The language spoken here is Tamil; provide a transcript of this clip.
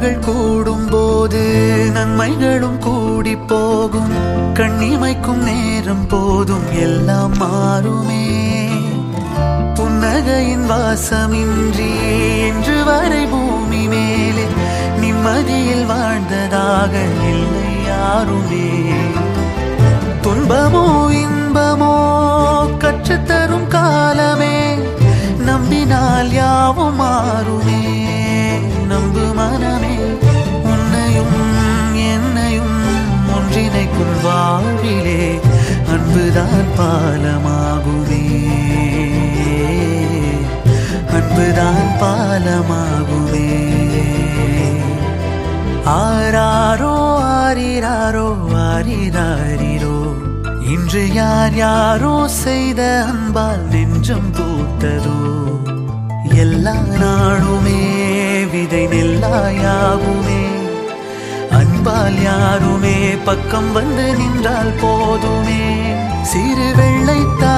உறவுகள் கூடும் போது நன்மைகளும் கூடி போகும். கண்ணிமைக்கும் நேரம் போதும் எல்லாம் மாறுமே. புன்னகையின் வாசமின்றி இன்று வரை பூமி மேலே நிம்மதியில் வாழ்ந்ததாக இல்லை யாருமே. துன்பமோ இன்பமோ கற்றுத்தரும் காலமே, நம்பினால் யாவும் மாறுமே. நம்பு மனமே, உன்னையும் என்னையும் ஒன்றிணைக்கும் வாழ்விலே அன்புதான் பாலமாகுமே. அன்புதான் பாலமாகுமே. ஆராரோ ஆரிராரோ ஆரிராரிரோ, இன்று யார் யாரோ செய்த அன்பால் நெஞ்சம் பூத்ததோ. எல்லா நாளுமே விதை நெல்லாயாகுமே. அன்பால் யாருமே பக்கம் வந்து நின்றால் போதுமே. சிறு வெள்ளைத்தா